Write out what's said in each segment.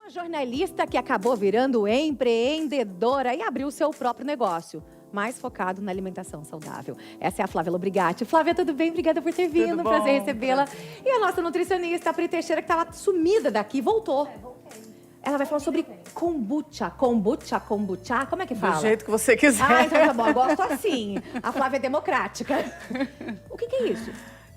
Jornalista que acabou virando empreendedora e abriu seu próprio negócio, mais focado na alimentação saudável. Essa é a Flávia Lobrigatti. Flávia, tudo bem? Obrigada por ter vindo, Tudo bom, prazer recebê-la. E a nossa nutricionista, a Pri Teixeira, que estava sumida daqui, voltou. Voltei. Ela vai falar sobre kombucha. Kombucha, como é que fala? Do jeito que você quiser. Ah, então tá bom, eu gosto assim. A Flávia é democrática. O que é isso?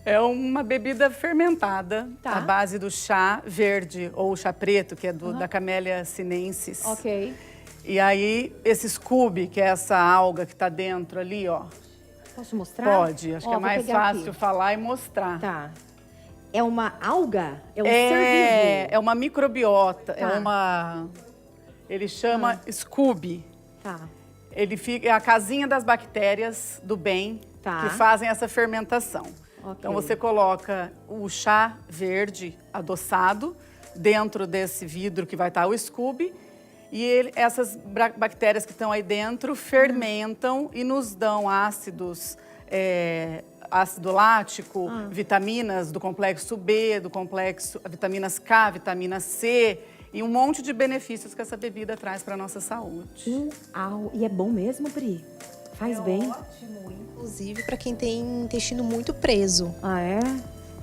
É uma bebida fermentada, Tá. à base do chá verde ou chá preto, que é da Camellia sinensis. Ok. E aí, esse scooby, que é essa alga que tá dentro ali, ó. Posso mostrar? Pode, acho Ó, que é vou mais pegar fácil aqui. falar e mostrar. Tá. É uma alga? É um ser vivo? É uma microbiota, Tá. é uma... Ele chama Scooby. Tá. Ele fica, é a casinha das bactérias do bem Tá. que fazem essa fermentação. Ok. Então você coloca o chá verde adoçado dentro desse vidro que vai estar o Scooby e essas bactérias que estão aí dentro fermentam e nos dão ácidos, ácido lático, vitaminas do complexo B, do complexo, vitaminas K, vitamina C e um monte de benefícios que essa bebida traz para a nossa saúde. E é bom mesmo, Pri? Faz bem? Ótimo, inclusive para quem tem intestino muito preso. Ah, é?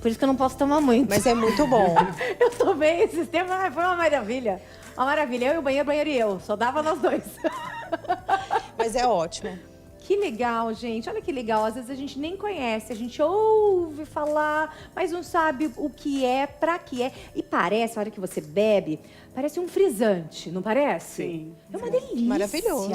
Por isso que eu não posso tomar muito. Mas é muito bom. Eu tomei esse sistema, foi uma maravilha. Uma maravilha. Eu e o banheiro e eu. Só dava nós dois. Mas é ótimo. Que legal, gente. Olha que legal. Às vezes a gente nem conhece, a gente ouve falar, mas não sabe o que é, pra que é. E parece, a hora que você bebe, parece um frisante, não parece? Sim. É uma delícia. Maravilhoso.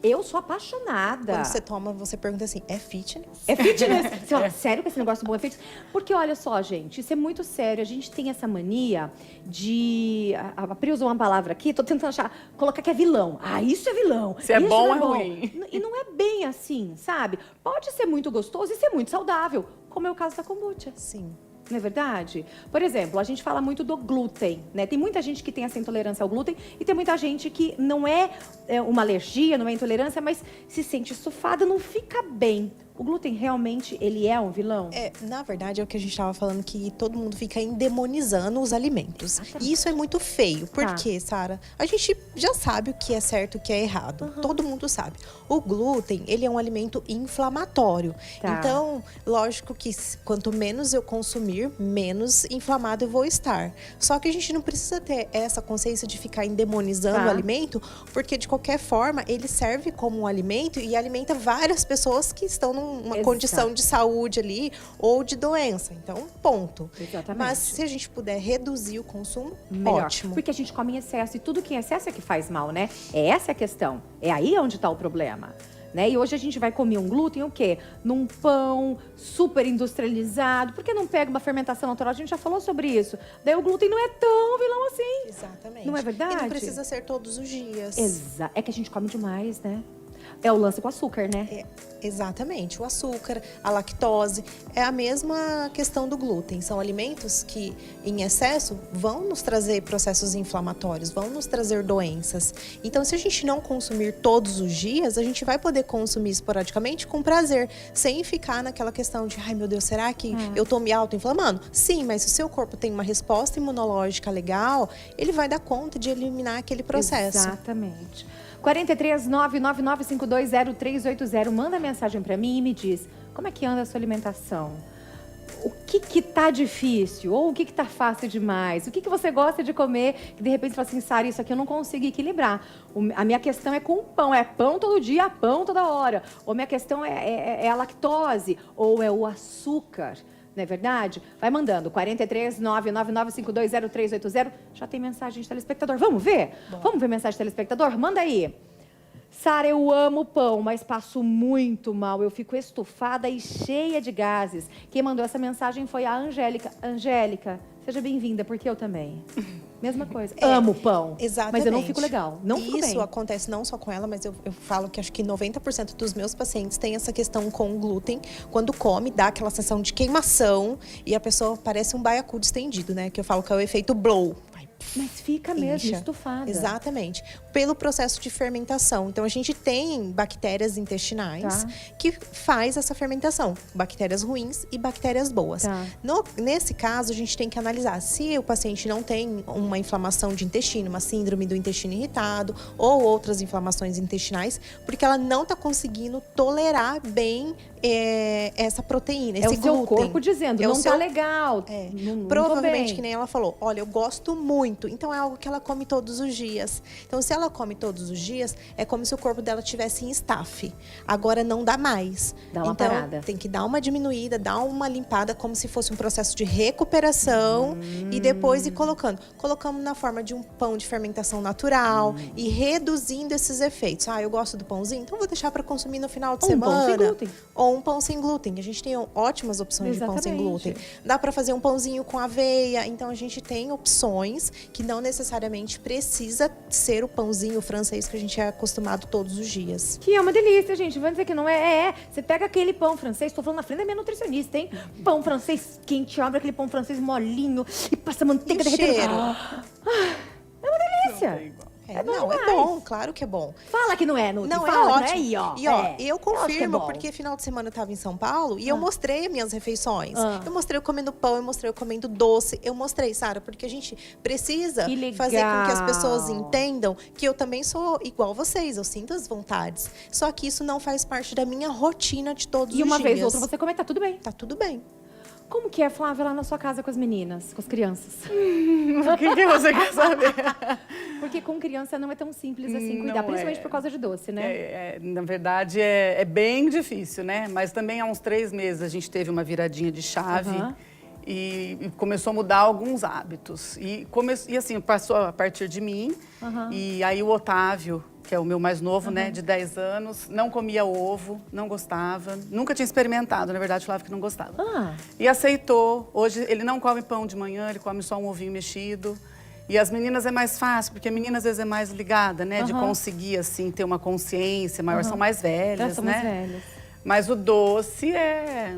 Eu sou apaixonada. Quando você toma, você pergunta assim, é fitness? É fitness? Você fala, sério que esse negócio bom é fitness? Porque olha só, gente, isso é muito sério. A gente tem essa mania de... A Pri usou uma palavra aqui, tô tentando achar, colocar que é vilão. Ah, isso é vilão. Se é isso bom, não é ruim. E não é bem assim, sabe? Pode ser muito gostoso e ser muito saudável, como é o caso da kombucha. Sim. Não é verdade? Por exemplo, a gente fala muito do glúten, né? Tem muita gente que tem essa intolerância ao glúten e tem muita gente que não é uma alergia, não é intolerância, mas se sente estufada, não fica bem. O glúten realmente, ele é um vilão? Na verdade, é o que a gente estava falando, que todo mundo fica endemonizando os alimentos. E isso é muito feio. Por Tá. quê, Sara? A gente já sabe o que é certo e o que é errado. Todo mundo sabe. O glúten, ele é um alimento inflamatório. Tá. Então, lógico que quanto menos eu consumir, menos inflamado eu vou estar. Só que a gente não precisa ter essa consciência de ficar endemonizando Tá. o alimento, porque de qualquer forma, ele serve como um alimento e alimenta várias pessoas que estão numa Exato. condição de saúde ali ou de doença. Então, ponto. Exatamente. Mas se a gente puder reduzir o consumo, Melhor. ótimo. Porque a gente come em excesso e tudo que é excesso é que faz mal, né? É essa a questão. É aí onde está o problema. Né? E hoje a gente vai comer um glúten o quê? Num pão super industrializado. Por que não pega uma fermentação natural? A gente já falou sobre isso. Daí o glúten não é tão vilão assim. Exatamente. Não é verdade? E não precisa ser todos os dias. É que a gente come demais, né? É o lance com açúcar, né? Exatamente. O açúcar, a lactose, é a mesma questão do glúten. São alimentos que, em excesso, vão nos trazer processos inflamatórios, vão nos trazer doenças. Então, se a gente não consumir todos os dias, a gente vai poder consumir esporadicamente com prazer, sem ficar naquela questão de, ai meu Deus, será que eu tô me autoinflamando? Sim, mas se o seu corpo tem uma resposta imunológica legal, ele vai dar conta de eliminar aquele processo. Exatamente. 43 999520380. Manda mensagem pra mim e me diz como é que anda a sua alimentação. O que tá difícil? Ou o que tá fácil demais? O que você gosta de comer que de repente você fala assim, Sara, isso aqui eu não consigo equilibrar. A minha questão é com o pão. É pão todo dia, pão toda hora. Ou minha questão é a lactose. Ou é o açúcar. Não é verdade? Vai mandando, 43 999520380. Já tem mensagem de telespectador. Vamos ver? Vamos ver mensagem de telespectador? Manda aí. Sara, eu amo pão, mas passo muito mal. Eu fico estufada e cheia de gases. Quem mandou essa mensagem foi a Angélica. Angélica, seja bem-vinda, porque eu também. Mesma coisa. Amo pão. Exatamente. Mas eu não fico legal. Não fico bem. Isso acontece não só com ela, mas eu falo que acho que 90% dos meus pacientes têm essa questão com o glúten. Quando come, dá aquela sensação de queimação e a pessoa parece um baiacu distendido, né? Que eu falo que é o efeito blow. Vai, Mas fica mesmo, incha. estufada. Exatamente. Pelo processo de fermentação. Então, a gente tem bactérias intestinais que faz essa fermentação. Bactérias ruins e bactérias boas. Tá. Nesse caso, a gente tem que analisar se o paciente não tem uma inflamação de intestino, uma síndrome do intestino irritado ou outras inflamações intestinais, porque ela não está conseguindo tolerar bem essa proteína, esse glúten. É o seu corpo dizendo, não tá legal. Não Provavelmente, tô bem. que nem ela falou, olha, eu gosto muito. Então, é algo que ela come todos os dias. Então, se ela come todos os dias, é como se o corpo dela tivesse em staff. Agora, não dá mais. Dá uma então, parada. tem que dar uma diminuída, dar uma limpada, como se fosse um processo de recuperação. E depois ir colocando. Colocamos na forma de um pão de fermentação natural e reduzindo esses efeitos. Eu gosto do pãozinho, então vou deixar para consumir no final de semana. Pão sem glúten. Ou um pão sem glúten. A gente tem ótimas opções de pão sem Exatamente. glúten. Dá para fazer um pãozinho com aveia. Então, a gente tem opções que não necessariamente precisa ser o pãozinho francês que a gente é acostumado todos os dias. Que é uma delícia, gente. Vamos dizer que não é. Você pega aquele pão francês, tô falando na frente da minha nutricionista, hein? Pão francês quente, abre aquele pão francês molinho e passa manteiga E o derretendo. cheiro? É uma delícia. É bom não, é demais. bom, claro que é bom. Fala que não é, Nutri. Não, é Fala ótimo. que não é aí, ó. E ó, É. eu Lógico que é confirmo, bom. porque final de semana eu tava em São Paulo e eu mostrei minhas refeições. Ah. Eu mostrei eu comendo pão, eu mostrei eu comendo doce. Eu mostrei, Sara, porque a gente precisa Que legal. fazer com que as pessoas entendam que eu também sou igual vocês, eu sinto as vontades. Só que isso não faz parte da minha rotina de todos os E dias. uma vez ou outra você come, tá tudo bem. Tá tudo bem. Como que é, Flávia, lá na sua casa com as meninas, com as crianças? O que você quer saber? Porque com criança não é tão simples assim Não cuidar, é. principalmente por causa de doce, né? Na verdade, é bem difícil, né? Mas também há uns 3 meses a gente teve uma viradinha de chave Aham. e começou a mudar alguns hábitos. E assim, passou a partir de mim. Aham. E aí o Otávio, que é o meu mais novo, né, de 10 anos, não comia ovo, não gostava. Nunca tinha experimentado, na verdade, falava que não gostava. Ah, E aceitou. Hoje ele não come pão de manhã, ele come só um ovinho mexido. E as meninas é mais fácil, porque a menina às vezes é mais ligada, né? De conseguir, assim, ter uma consciência maior. São mais velhas, elas são né? mais velhas. Mas o doce é...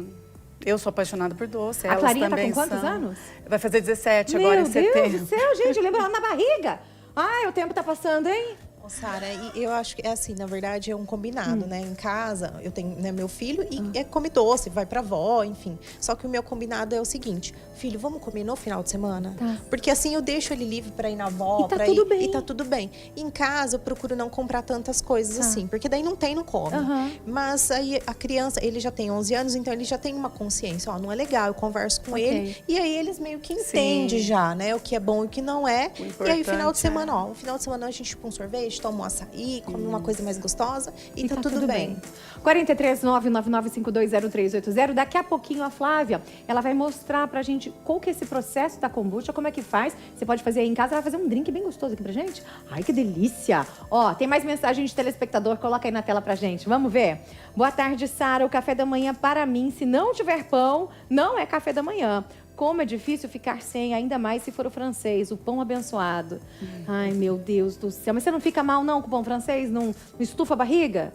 Eu sou apaixonada por doce, A elas Clarinha tá também com quantos são. anos? Vai fazer 17 Meu agora em Deus setembro. do céu, gente, eu lembro ela na barriga. Ai, o tempo tá passando, hein? Ô, Sara, e eu acho que é assim, na verdade, é um combinado, né? Em casa, eu tenho, né, meu filho e come doce, vai pra avó, enfim. Só que o meu combinado é o seguinte: filho, vamos comer no final de semana? Tá. Porque assim eu deixo ele livre pra ir na avó, E tá pra tudo ir, bem. e tá tudo bem. Em casa, eu procuro não comprar tantas coisas assim, porque daí não tem, não come. Aham. Mas aí a criança, ele já tem 11 anos, então ele já tem uma consciência, ó, não é legal, eu converso com Ok. ele. E aí eles meio que entendem já, né? O que é bom e o que não é. O E aí, final importante de semana, ó, no final de semana a gente põe um sorvete, toma um açaí, come uma coisa mais gostosa e tá tudo bem. 43 999520380. Daqui a pouquinho a Flávia, ela vai mostrar pra gente qual que é esse processo da kombucha, como é que faz. Você pode fazer aí em casa, ela vai fazer um drink bem gostoso aqui pra gente. Ai, que delícia! Ó, tem mais mensagem de telespectador, coloca aí na tela pra gente. Vamos ver? Boa tarde, Sara. O café da manhã para mim, se não tiver pão, não é café da manhã. Como é difícil ficar sem, ainda mais se for o francês, o pão abençoado. Ai, meu Deus do céu. Mas você não fica mal, não, com o pão francês? Não estufa a barriga?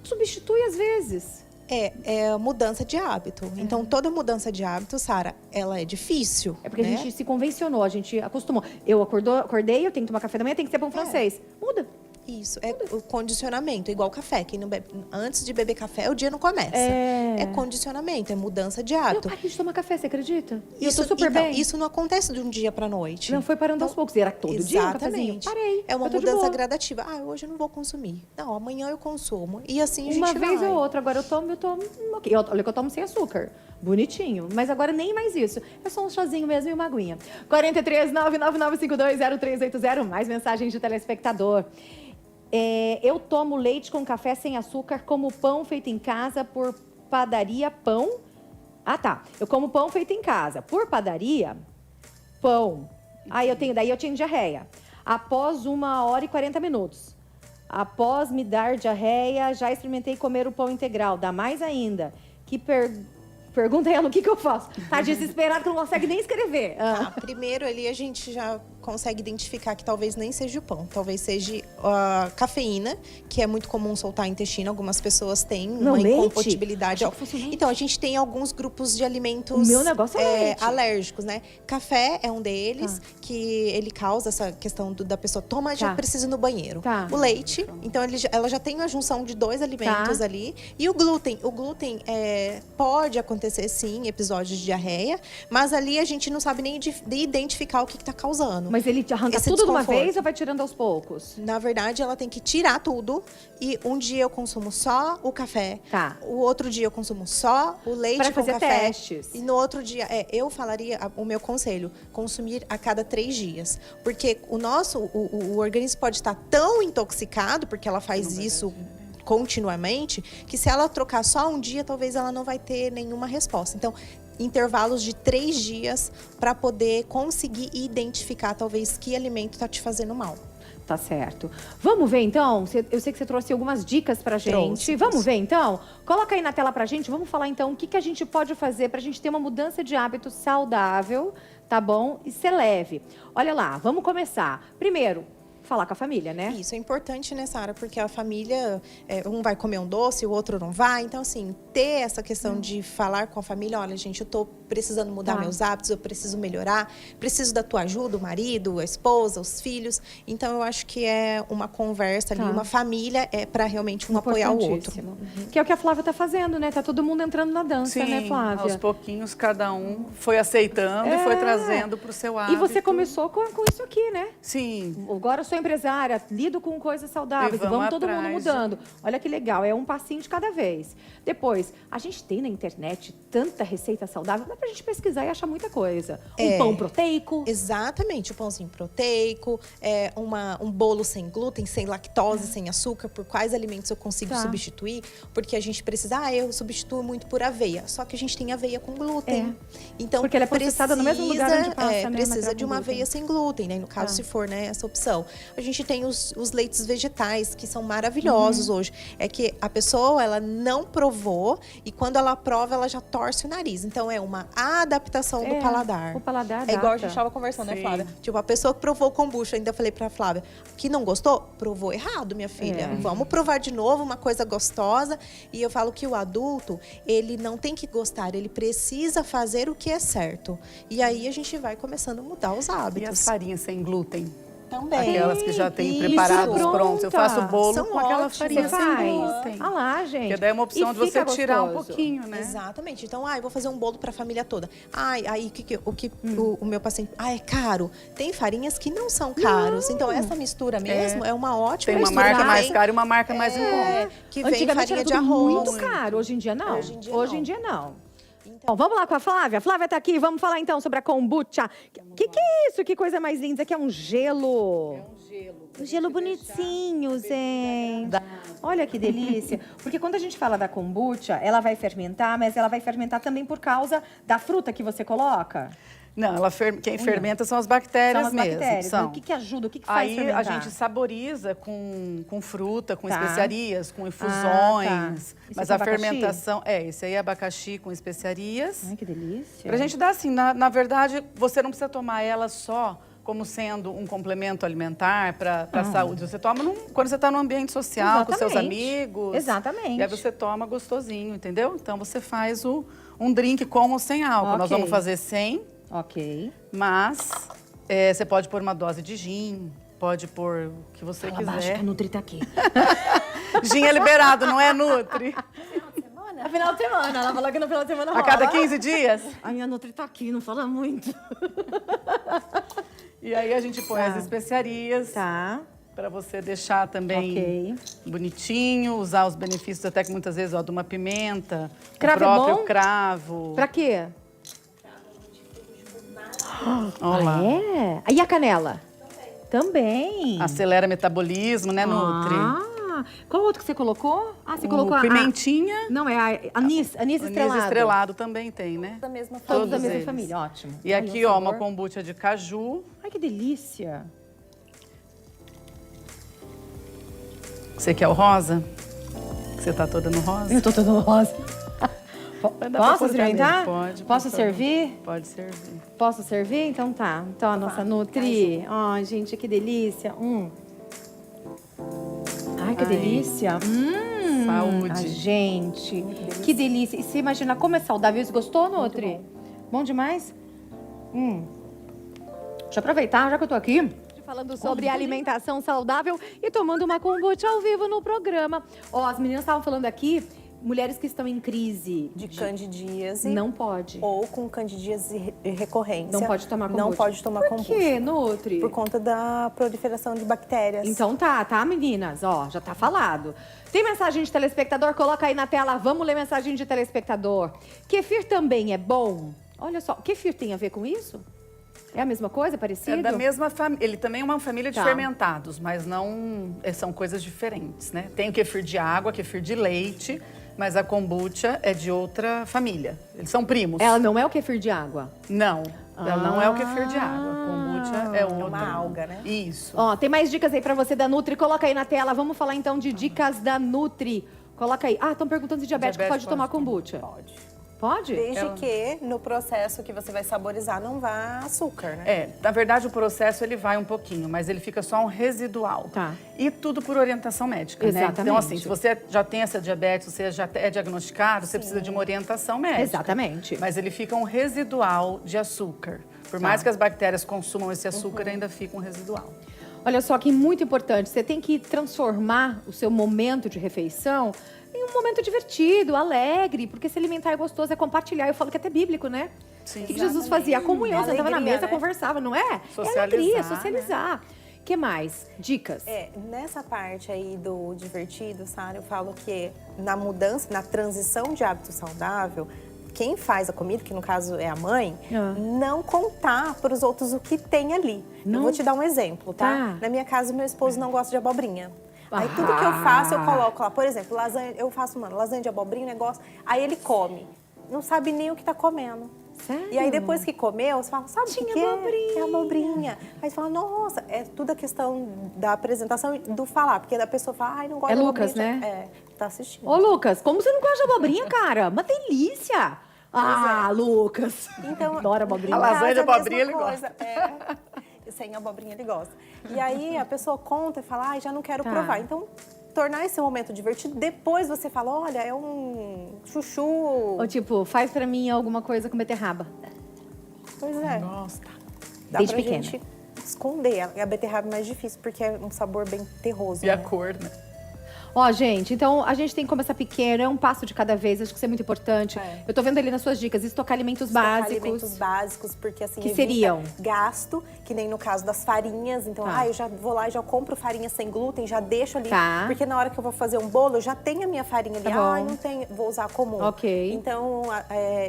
Substitui às vezes. É mudança de hábito. Então, toda mudança de hábito, Sara, ela é difícil. É porque né? a gente se convencionou, a gente acostumou. Eu acordei, eu tenho que tomar café da manhã, tem que ser pão francês. Muda. Isso, é o condicionamento, igual café. Quem não bebe, antes de beber café, o dia não começa. É. Condicionamento, é mudança de Eu hábito. parei de tomar café, você acredita? E eu Isso, tô super então, bem. isso não acontece de um dia pra noite. Não, foi parando aos poucos. E era todo dia um cafezinho. Exatamente. Parei. É uma eu tô de mudança boa. gradativa. Hoje eu não vou consumir. Não, amanhã eu consumo. E assim a gente Uma vez vai. ou outra, agora eu tomo. Ok, olha que eu tomo sem açúcar. Bonitinho. Mas agora nem mais isso. É só um chazinho mesmo e uma aguinha. 43 999520380. Mais mensagens de telespectador. Eu tomo leite com café sem açúcar, como pão feito em casa por padaria pão. Ah, tá. Eu como pão feito em casa. Por padaria, pão. Daí eu tinha diarreia. Após 1h40. Após me dar diarreia, já experimentei comer o pão integral. Dá mais ainda. Pergunta ela o que eu faço. Tá desesperado que não consegue nem escrever. Primeiro ali a gente já consegue identificar que talvez nem seja o pão, talvez seja a cafeína, que é muito comum soltar intestino. Algumas pessoas têm Não, uma leite? incompatibilidade. Achei que fosse leite. Então, a gente tem alguns grupos de alimentos O meu negócio é leite. alérgicos, né? Café é um deles, que ele causa essa questão da pessoa toma, já precisa ir no banheiro. Tá. O leite, então ela já tem uma junção de 2 alimentos ali. E o glúten pode acontecer sim, episódios de diarreia, mas ali a gente não sabe nem de identificar o que está causando. Mas ele te arranca Esse tudo de uma desconforto. vez ou vai tirando aos poucos? Na verdade, ela tem que tirar tudo. E um dia eu consumo só o café. Tá. O outro dia eu consumo só o leite Pra com fazer café. testes. E no outro dia, eu falaria, o meu conselho, consumir a cada 3 dias. Porque o organismo pode estar tão intoxicado, porque ela faz isso continuamente, que se ela trocar só um dia, talvez ela não vai ter nenhuma resposta. Então, intervalos de 3 dias para poder conseguir identificar talvez que alimento está te fazendo mal. Tá certo. Vamos ver então? Eu sei que você trouxe algumas dicas pra gente. Trouxe. Vamos ver então? Coloca aí na tela pra gente. Vamos falar então o que a gente pode fazer pra gente ter uma mudança de hábito saudável, tá bom? E ser leve. Olha lá, vamos começar. Primeiro, falar com a família, né? Isso é importante, né, Sara? Porque a família, um vai comer um doce, o outro não vai. Então, assim, ter essa questão de falar com a família, olha, gente, eu tô precisando mudar meus hábitos, eu preciso melhorar, preciso da tua ajuda, o marido, a esposa, os filhos. Então, eu acho que é uma conversa ali, uma família, para realmente um apoiar o outro. Que é o que a Flávia tá fazendo, né? Tá todo mundo entrando na dança, Sim, né, Flávia? aos pouquinhos cada um foi aceitando e foi trazendo para o seu hábito. E você começou com isso aqui, né? Sim. Agora eu sou empresária, lido com coisas saudáveis e vamos todo mundo mudando. Olha que legal, é um passinho de cada vez. Depois, a gente tem na internet tanta receita saudável, dá pra gente pesquisar e achar muita coisa. Um pão proteico. Exatamente, o pãozinho proteico, um bolo sem glúten, sem lactose, sem açúcar, por quais alimentos eu consigo substituir, porque a gente precisa, eu substituo muito por aveia, só que a gente tem aveia com glúten. Então, porque ela é processada no mesmo lugar onde passa, né? Precisa de uma aveia sem glúten, né? No caso, se for, né, essa opção. A gente tem os leites vegetais, que são maravilhosos hoje. É que a pessoa, ela não provou e quando ela prova, ela já torce o nariz. Então, é uma adaptação do paladar. O paladar é igual a adapta. gente estava conversando, né, Sim. Flávia? Tipo, a pessoa que provou o kombucha, ainda falei pra Flávia, que não gostou, provou errado, minha filha. Vamos provar de novo uma coisa gostosa. E eu falo que o adulto, ele não tem que gostar, ele precisa fazer o que é certo. E aí a gente vai começando a mudar os E hábitos. as farinhas sem glúten? Também. Aquelas que já têm Isso. preparados Pronta. prontos. Eu faço bolo São com aquela ótimas. farinha Você sem faz? glúten. Ah lá, gente. Porque daí é uma opção E de você fica tirar um gostoso. pouquinho, né? Exatamente. Então, eu vou fazer um bolo para a família toda. Aí o meu paciente, é caro. Tem farinhas que não são caros. Então, essa mistura mesmo é uma ótima Tem uma mistura. marca que mais vem- cara e uma marca mais em conta. que vem Antigamente farinha era de tudo arroz. muito caro. Hoje em dia não. Hoje em dia não. Bom, vamos lá com a Flávia. Flávia tá aqui. Vamos falar então sobre a kombucha. Que é isso? Que coisa mais linda. Isso aqui é um gelo. É um gelo. Um gelo bonitinho, gente. Olha que delícia. Porque quando a gente fala da kombucha, ela vai fermentar, mas ela vai fermentar também por causa da fruta que você coloca. Não, quem fermenta são as bactérias São as mesmo. bactérias. São. O que ajuda? O que faz Aí fermentar? a gente saboriza com fruta, com Tá. especiarias, com tá. infusões. Isso Mas é a com abacaxi? fermentação... esse aí é abacaxi com especiarias. Ai, que delícia. Pra gente dar assim, na verdade, você não precisa tomar ela só como sendo um complemento alimentar para a saúde. Você toma quando você está no ambiente social, com seus Exatamente. amigos. Exatamente. E aí você toma gostosinho, entendeu? Então você faz um drink com ou sem álcool. Nós Ok. vamos fazer sem, Ok. mas você pode pôr uma dose de gin, pode pôr o que você Fala baixo que quiser. a Nutri tá aqui. Gin é liberado, não é, Nutri? No final de semana. Ela falou que no final de semana A cada 15 dias. A minha Nutri tá aqui, não fala muito. E aí a gente põe Tá. as especiarias. Tá. Para você deixar também Ok. bonitinho, usar os benefícios até que muitas vezes, de uma pimenta, Cravo é o próprio bom? cravo. Pra quê? Olha lá. É? E a canela? Também. Acelera o metabolismo, né, Nutri? Qual outro que você colocou? Você colocou O pimentinha, Não, é a anis estrelado. anis estrelado também tem, né? Da mesma Todos da todos mesma eles. família, ótimo. E Ai, aqui, um ó, uma sabor. kombucha de caju. Ai, que delícia. Você quer o rosa? Você tá toda no rosa? Eu tô todo rosa. Vai dar pra Posso pôr experimentar? também. Pode. Posso por favor. servir? Pode servir. Posso servir? Então tá. Então a nossa Nutri. Ai, gente, que delícia. Ai, que Ai. delícia. Saúde. Gente, que delícia. E você imagina como é saudável isso? Gostou, Nutri? Bom demais? Deixa eu aproveitar, já que eu tô aqui. Falando sobre alimentação saudável e tomando uma kombucha ao vivo no programa. Ó, as meninas estavam falando aqui, mulheres que estão em crise. De candidíase. Não pode. Ou com candidíase recorrência. Não pode tomar kombucha. Não pode tomar Por kombucha. quê, Nutri? Por conta da proliferação de bactérias. Então tá, meninas? Ó, já tá falado. Tem mensagem de telespectador? Coloca aí na tela, vamos ler mensagem de telespectador. Kefir também é bom? Olha só, kefir tem a ver com isso? É a mesma coisa, parecido? É da mesma família. Ele também é uma família de Tá. fermentados, mas não são coisas diferentes, né? Tem o kefir de água, kefir de leite, mas a kombucha é de outra família. Eles são primos. Ela não é o kefir de água? Não, ela não é o kefir de água. A kombucha é outra. uma alga, né? Isso. Ó, tem mais dicas aí pra você da Nutri. Coloca aí na tela. Vamos falar então de dicas da Nutri. Coloca aí. Ah, estão perguntando se diabético pode tomar kombucha. Pode. Pode? Desde que no processo que você vai saborizar não vá açúcar, né? Na verdade o processo ele vai um pouquinho, mas ele fica só um residual. Tá. E tudo por orientação médica, né? Exatamente. Então assim, se você já tem essa diabetes, você já é diagnosticado, você precisa de uma orientação médica. Exatamente. Mas ele fica um residual de açúcar. Por mais que as bactérias consumam esse açúcar, ainda fica um residual. Olha só que muito importante. Você tem que transformar o seu momento de refeição em um momento divertido, alegre, porque se alimentar é gostoso, é compartilhar. Eu falo que é até bíblico, né? Sim. O que Jesus fazia? A comunhão, É sentava na alegria, mesa, né? conversava, não é? É Socializar, alegria, né? socializar. O que mais? Dicas? Nessa parte aí do divertido, Sara, eu falo que na mudança, na transição de hábito saudável, quem faz a comida, que no caso é a mãe, não contar para os outros o que tem ali. Não? Eu vou te dar um exemplo, tá? Tá. Na minha casa, meu esposo não gosta de abobrinha. Aí tudo que eu faço, eu coloco lá. Por exemplo, lasanha, eu faço, lasanha de abobrinha, negócio. Aí ele come. Não sabe nem o que tá comendo. Sério? E aí depois que comeu, você fala, sabe o que Tinha é? abobrinha. É abobrinha. Aí você fala, nossa, é tudo a questão da apresentação e do falar. Porque a pessoa fala, ai, não gosto É de Lucas, abobrinha. né? Tá assistindo. Ô, Lucas, como você não gosta de abobrinha, cara? Uma delícia! Ah, Lucas! Então, Adoro abobrinha. A lasanha de em casa, abobrinha mesma ele coisa. Sem abobrinha ele gosta. E aí a pessoa conta e fala, ai, já não quero Tá. provar. Então, tornar esse momento divertido, depois você fala, olha, é um chuchu. Ou tipo, faz pra mim alguma coisa com beterraba. Pois é. Nossa. Dá Desde pra pequena. gente esconder. A beterraba é mais difícil, porque é um sabor bem terroso. E a né? cor, né? Ó, gente, então a gente tem que começar pequeno, é um passo de cada vez, acho que isso é muito importante. É. Eu tô vendo ali nas suas dicas, estocar alimentos Estocar básicos. alimentos básicos, porque assim, Que evita seriam? gasto, que nem no caso das farinhas. Então, Tá. eu já vou lá e já compro farinha sem glúten, já deixo ali. Tá. Porque na hora que eu vou fazer um bolo, eu já tenho a minha farinha ali. Tá bom. Ai, não tenho, vou usar a comum. Ok. Então,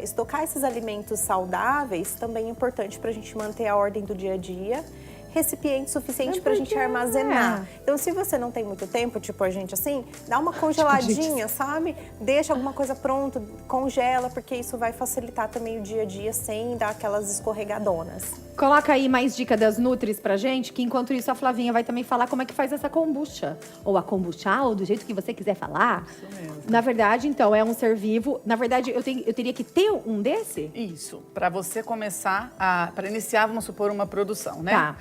estocar esses alimentos saudáveis também é importante pra gente manter a ordem do dia a dia. Recipiente suficiente pra gente armazenar. Então, se você não tem muito tempo, tipo a gente assim, dá uma congeladinha, sabe? Deixa alguma coisa pronta, congela, porque isso vai facilitar também o dia a dia sem dar aquelas escorregadonas. Coloca aí mais dica das Nutris pra gente, que enquanto isso a Flavinha vai também falar como é que faz essa kombucha. Ou a kombucha, ou do jeito que você quiser falar. Isso mesmo. Na verdade, então, é um ser vivo. Na verdade, eu teria que ter um desse? Isso. Para você começar para iniciar, vamos supor, uma produção, né? Tá.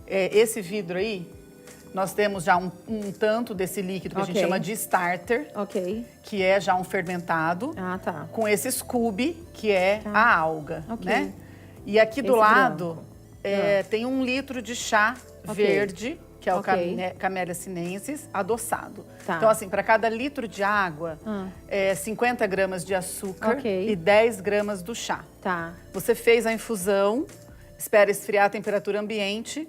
Esse vidro aí, nós temos já um tanto desse líquido que a gente Ok. chama de starter, Ok. que é já um fermentado, Ah, tá. com esse Scooby, que é a alga, Ok. né? E aqui do Esse lado branco. tem 1 litro de chá verde, que é o Ok. Camellia sinensis, adoçado. Tá. Então, assim, para cada litro de água, 50 gramas de açúcar Ok. e 10 gramas do chá. Tá. Você fez a infusão, espera esfriar a temperatura ambiente,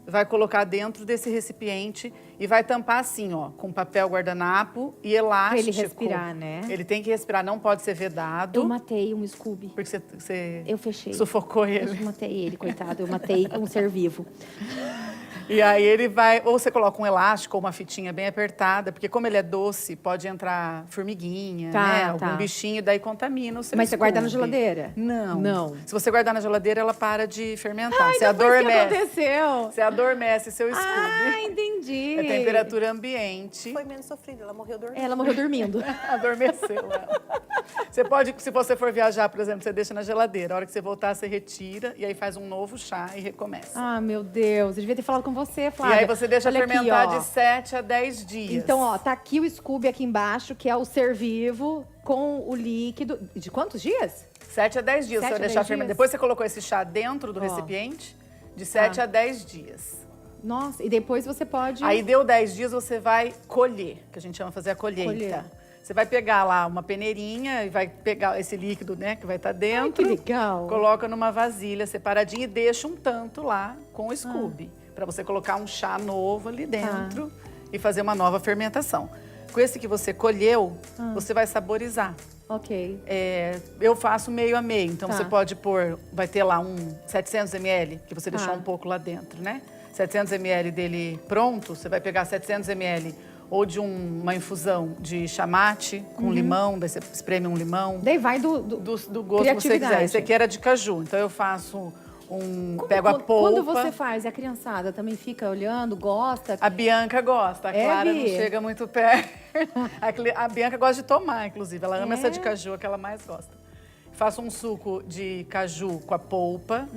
vai colocar dentro desse recipiente e vai tampar assim, ó, com papel guardanapo e elástico. Pra ele respirar, né? Ele tem que respirar, não pode ser vedado. Eu matei um Scooby. Porque você Eu fechei. sufocou Eu ele. matei ele, coitado. Eu matei um ser vivo. E aí ele vai, ou você coloca um elástico ou uma fitinha bem apertada, porque como ele é doce, pode entrar formiguinha, Tá, né? Algum tá. bichinho, daí contamina o seu Mas você guarda na Scooby. geladeira? Não. Não. Se você guardar na geladeira, ela para de fermentar. Ai, você depois que adormece. aconteceu. Você adormece seu Scooby. Ah, entendi. É temperatura ambiente. Foi menos sofrido, ela morreu dormindo. Ela morreu dormindo. Adormeceu ela. Você pode, se você for viajar, por exemplo, você deixa na geladeira. A hora que você voltar, você retira e aí faz um novo chá e recomeça. Ah, meu Deus, eu devia ter falado com você, E Flávia. aí você deixa Olha aqui, fermentar ó. de 7 a 10 dias. Então, ó, tá aqui o Scooby aqui embaixo, que é o ser vivo com o líquido. De quantos dias? 7 a 10 dias, 7 você a vai 10 deixar fermentar. dias? Depois você colocou esse chá dentro do Ó. recipiente, de 7 Tá. a 10 dias. Nossa, e depois você pode... Aí deu 10 dias, você vai colher, que a gente chama fazer a colheita. Colher. Você vai pegar lá uma peneirinha e vai pegar esse líquido, né, que vai estar dentro. Ai, que legal. Coloca numa vasilha separadinha e deixa um tanto lá com o Scooby. Ah. Para você colocar um chá novo Tá. ali dentro e fazer uma nova fermentação. Com esse que você colheu, Ah. você vai saborizar. Ok. Eu faço meio a meio, então Tá. você pode pôr, vai ter lá um 700 ml, que você deixou Tá. um pouco lá dentro, né? 700 ml dele pronto, você vai pegar 700 ml ou de uma infusão de chamate com limão, daí você espreme um limão, Daí vai do... do gosto que você quiser. Esse aqui era de caju, então eu faço pego a polpa. Quando você faz, e a criançada também fica olhando, gosta? A Bianca gosta, a Clara não Bi? chega muito perto. A Bianca gosta de tomar, inclusive. Ela ama É? essa de caju, a que ela mais gosta. Faço um suco de caju com a polpa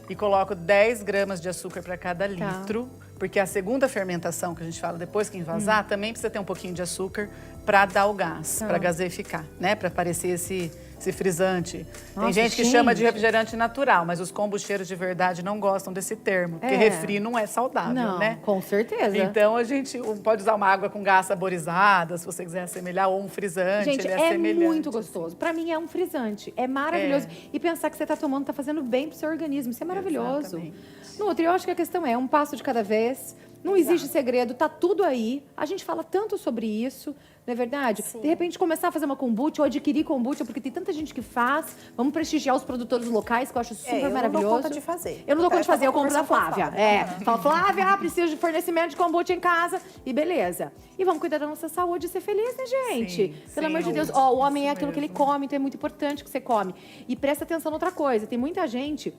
e coloco 10 gramas de açúcar para cada litro. Porque a segunda fermentação que a gente fala depois que envasar, também precisa ter um pouquinho de açúcar para dar o gás, para gaseificar, né? Para parecer esse frisante. Nossa, Tem gente que chama de refrigerante natural, mas os kombucheiros de verdade não gostam desse termo. Porque refri não é saudável, Não, né? com certeza. Então a gente pode usar uma água com gás saborizada, se você quiser assemelhar, ou um frisante, Gente, ele é semelhante. muito gostoso. Pra mim é um frisante. É maravilhoso. E pensar que você tá tomando, tá fazendo bem pro seu organismo. Isso é maravilhoso. Exatamente. Nutri, eu acho que a questão é um passo de cada vez. Não existe segredo, tá tudo aí. A gente fala tanto sobre isso, não é verdade? Sim. De repente começar a fazer uma kombucha ou adquirir kombucha, porque tem tanta gente que faz. Vamos prestigiar os produtores locais, que eu acho super eu maravilhoso. não dou conta de fazer. Eu não dou conta de fazer, eu tava compro da conversando com a Flávia. Fala, Flávia, preciso de fornecimento de kombucha em casa. E beleza. E vamos cuidar da nossa saúde e ser feliz, né, gente? Sim, Pelo sim, amor de Deus. Ó, o homem é isso aquilo que ele mesmo. come, então é muito importante que você come. E presta atenção noutra coisa. Tem muita gente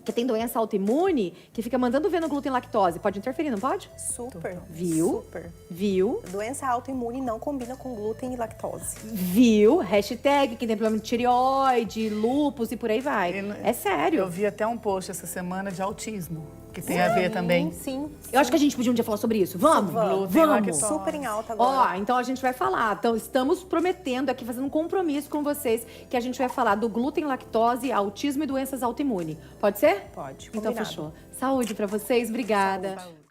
que tem doença autoimune que fica mandando ver no glúten e lactose. Pode interferir, não pode? Super. Viu? Super. Viu? Doença autoimune não combina com glúten e lactose. Viu? Hashtag que tem problema de tireoide, lúpus e por aí vai. É sério. Eu vi até um post essa semana de autismo, que tem a ver também. Sim. Eu acho que a gente podia um dia falar sobre isso. Vamos? Glúten e Vamos. lactose. Super em alta agora. Ó, então a gente vai falar. Então, estamos prometendo aqui, fazendo um compromisso com vocês, que a gente vai falar do glúten, lactose, autismo e doenças autoimunes. Pode ser? Pode. Então, Combinado. fechou. Saúde pra vocês, obrigada. Saúde.